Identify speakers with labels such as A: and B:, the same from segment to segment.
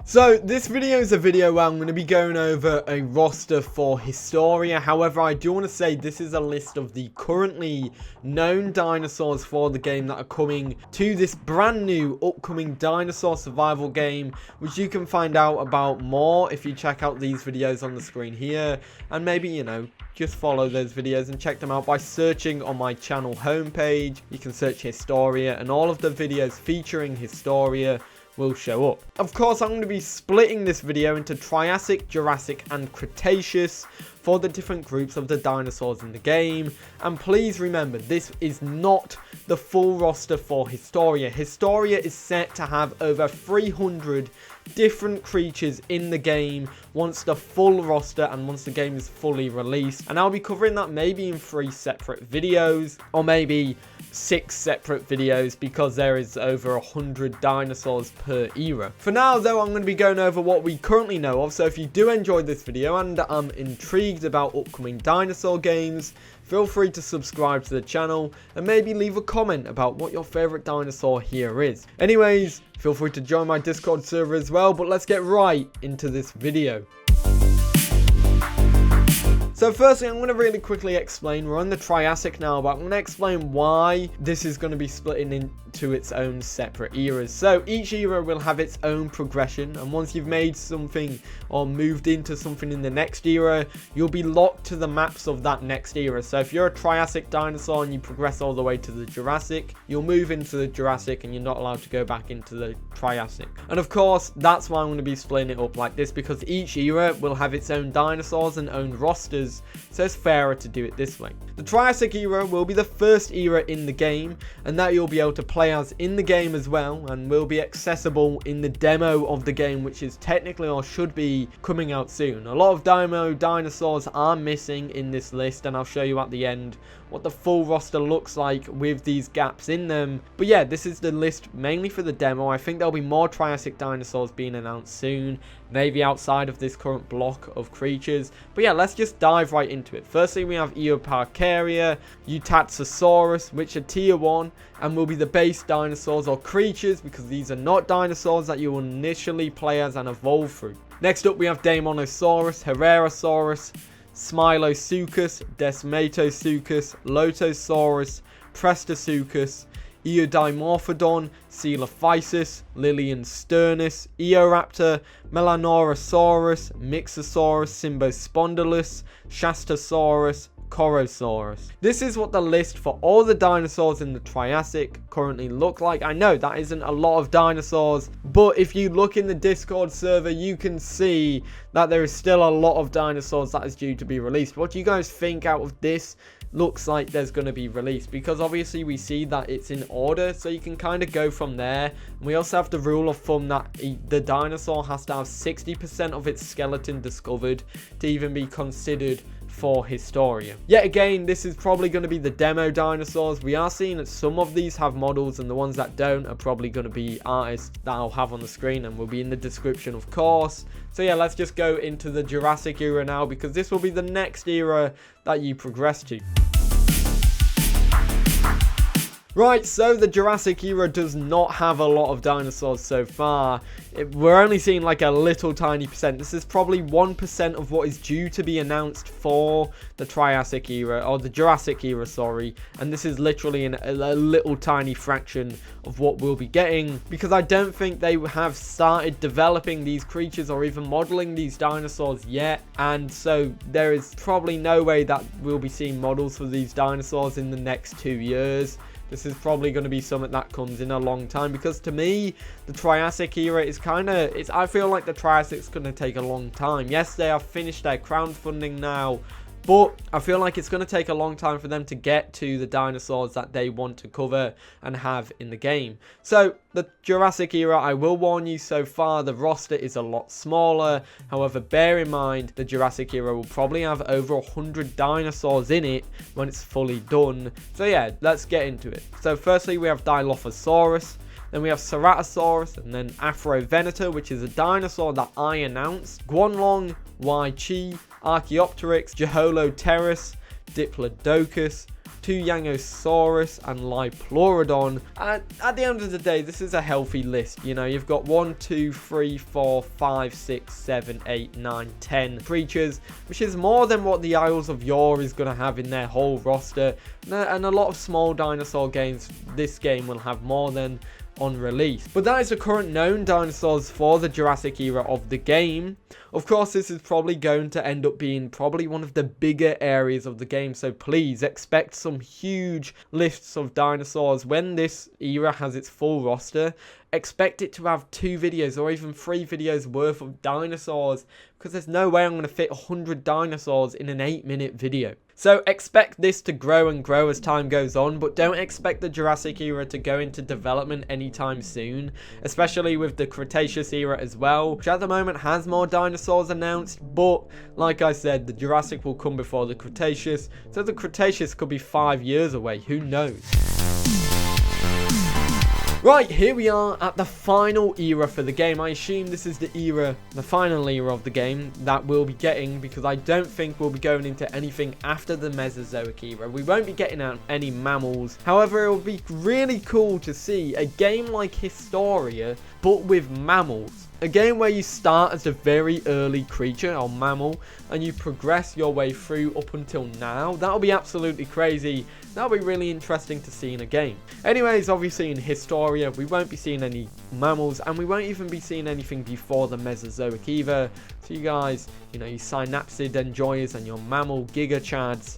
A: So this video is a video where I'm going to be going over a roster for Historia. However, I do want to say this is a list of the currently known dinosaurs for the game that are coming to this brand new upcoming dinosaur survival game, which you can find out about more if you check out these videos on the screen here, and maybe, you know, just follow those videos and check them out by searching on my channel homepage. You can search Historia and all of the videos featuring Historia will show up. Of course, I'm going to be splitting this video into Triassic, Jurassic and Cretaceous for the different groups of the dinosaurs in the game. And please remember, this is not the full roster for Historia. Historia is set to have over 300 different creatures in the game once the full roster and once the game is fully released. And I'll be covering that maybe in 3 separate videos, or maybe 6 separate videos, because there is over 100 dinosaurs per era. For now though, I'm going to be going over what we currently know of. So if you do enjoy this video and are intrigued about upcoming dinosaur games, feel free to subscribe to the channel and maybe leave a comment about what your favorite dinosaur here is. Anyways, feel free to join my Discord server as well, but let's get right into this video. So firstly, I'm going to really quickly explain, we're on the Triassic now, but I'm going to explain why this is going to be splitting into its own separate eras. So each era will have its own progression, and once you've made something or moved into something in the next era, you'll be locked to the maps of that next era. So if you're a Triassic dinosaur and you progress all the way to the Jurassic, you'll move into the Jurassic and you're not allowed to go back into the Triassic. And of course, that's why I'm going to be splitting it up like this, because each era will have its own dinosaurs and own rosters. So it's fairer to do it this way. The Triassic era will be the first era in the game, and that you'll be able to play as in the game as well, and will be accessible in the demo of the game, which is technically, or should be, coming out soon. A lot of demo dinosaurs are missing in this list, and I'll show you at the end what the full roster looks like with these gaps in them. But yeah, this is the list mainly for the demo. I think there'll be more Triassic dinosaurs being announced soon, maybe outside of this current block of creatures. But yeah, let's just dive right into it. Firstly, we have Eoparcharia, Eutatsasaurus, which are tier 1 and will be the base dinosaurs or creatures, because these are not dinosaurs that you will initially play as and evolve through. Next up, we have Daemonosaurus, Herrerasaurus, Smilosuchus, Desmatosuchus, Lotosaurus, Prestosuchus, Eodimorphodon, Coelophysis, Lilian sternus, Eoraptor, Melanosaurus, Mixosaurus, Symbospondylus, Shastasaurus, Corosaurus. This is what the list for all the dinosaurs in the Triassic currently look like. I know that isn't a lot of dinosaurs, but if you look in the Discord server, you can see that there is still a lot of dinosaurs that is due to be released. What do you guys think out of this? Looks like there's going to be released, because obviously we see that it's in order, so you can kind of go from there. And we also have the rule of thumb that the dinosaur has to have 60% of its skeleton discovered to even be considered for Historia. Yet again, this is probably going to be the demo dinosaurs. We are seeing that some of these have models, and the ones that don't are probably going to be artists that I'll have on the screen and will be in the description, of course. So yeah, let's just go into the Jurassic era now, because this will be the next era that you progress to. Right, so the Jurassic era does not have a lot of dinosaurs so far. We're only seeing like a little tiny percent. This is probably 1% of what is due to be announced for the Triassic era, or the Jurassic era, sorry. And this is literally a little tiny fraction of what we'll be getting, because I don't think they have started developing these creatures or even modeling these dinosaurs yet. And so there is probably no way that we'll be seeing models for these dinosaurs in the next 2 years. This is probably going to be something that comes in a long time, because to me, the Triassic era is I feel like the Triassic's going to take a long time. Yes, they have finished their crowdfunding now, but I feel like it's going to take a long time for them to get to the dinosaurs that they want to cover and have in the game. So the Jurassic era, I will warn you, so far the roster is a lot smaller. However, bear in mind the Jurassic era will probably have over 100 dinosaurs in it when it's fully done. So yeah, let's get into it. So firstly, we have Dilophosaurus. Then we have Ceratosaurus, and then Afrovenator, which is a dinosaur that I announced. Guanlong, Wai-Chi, Archaeopteryx, Jeholopterus, Diplodocus, Tyrannosaurus, and Liopleurodon. And at the end of the day, this is a healthy list. You know, you've got 1, 2, 3, 4, 5, 6, 7, 8, 9, 10 creatures, which is more than what the Isles of Yore is going to have in their whole roster. And a lot of small dinosaur games, this game will have more than on release. But that is the current known dinosaurs for the Jurassic era of the game. Of course, this is probably going to end up being probably one of the bigger areas of the game, so please expect some huge lists of dinosaurs when this era has its full roster. Expect it to have 2 videos or even 3 videos worth of dinosaurs, because there's no way I'm going to fit 100 dinosaurs in an 8-minute video. So expect this to grow and grow as time goes on, but don't expect the Jurassic era to go into development anytime soon, especially with the Cretaceous era as well, which at the moment has more dinosaurs announced, but like I said, the Jurassic will come before the Cretaceous, so the Cretaceous could be 5 years away, who knows. Right, here we are at the final era for the game. I assume this is the final era of the game that we'll be getting, because I don't think we'll be going into anything after the Mesozoic era. We won't be getting out any mammals. However, it will be really cool to see a game like Historia, but with mammals. A game where you start as a very early creature or mammal and you progress your way through up until now. That'll be absolutely crazy. That'll be really interesting to see in a game. Anyways, obviously in Historia, we won't be seeing any mammals, and we won't even be seeing anything before the Mesozoic either. So you guys, you know, you synapsid enjoyers and your mammal giga chads,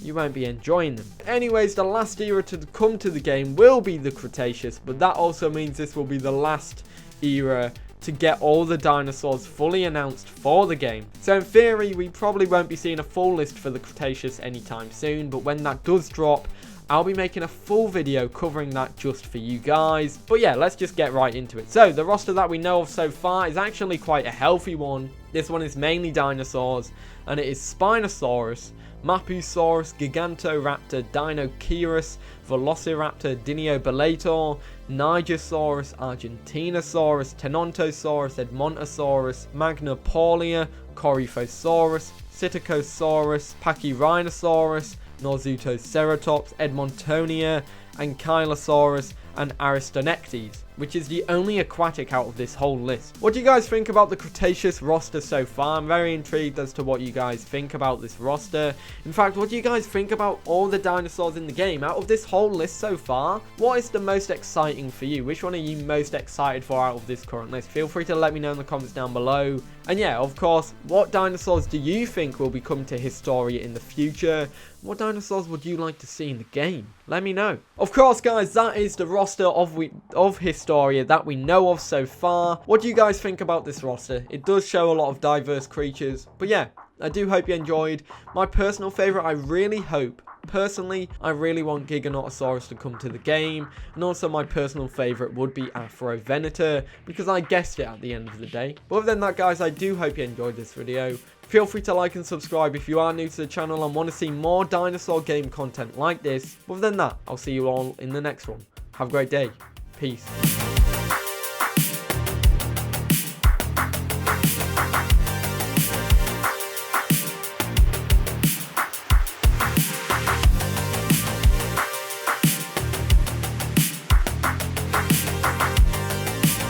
A: you won't be enjoying them. Anyways, the last era to come to the game will be the Cretaceous, but that also means this will be the last era to get all the dinosaurs fully announced for the game. So in theory, we probably won't be seeing a full list for the Cretaceous anytime soon, but when that does drop, I'll be making a full video covering that just for you guys. But yeah, let's just get right into it. So the roster that we know of so far is actually quite a healthy one. This one is mainly dinosaurs, and it is Spinosaurus, Mapusaurus, Gigantoraptor, Dinocheirus, Velociraptor, Diniobelator, Nigersaurus, Argentinosaurus, Tenontosaurus, Edmontosaurus, Magnopaulia, Coryphosaurus, Psittacosaurus, Pachyrhinosaurus, Norzutoceratops, Edmontonia, Ankylosaurus, and Aristonectes, which is the only aquatic out of this whole list. What do you guys think about the Cretaceous roster so far? I'm very intrigued as to what you guys think about this roster. In fact, what do you guys think about all the dinosaurs in the game? Out of this whole list so far, what is the most exciting for you? Which one are you most excited for out of this current list? Feel free to let me know in the comments down below. And yeah, of course, what dinosaurs do you think will be coming to Historia in the future? What dinosaurs would you like to see in the game? Let me know. Of course, guys, that is the roster of Historia that we know of so far. What do you guys think about this roster? It does show a lot of diverse creatures. But yeah, I do hope you enjoyed. My personal favorite, I really hope, personally, I really want Giganotosaurus to come to the game. And also my personal favorite would be Afrovenator, because I guessed it at the end of the day. But other than that, guys, I do hope you enjoyed this video. Feel free to like and subscribe if you are new to the channel and want to see more dinosaur game content like this. Other than that, I'll see you all in the next one. Have a great day. Peace.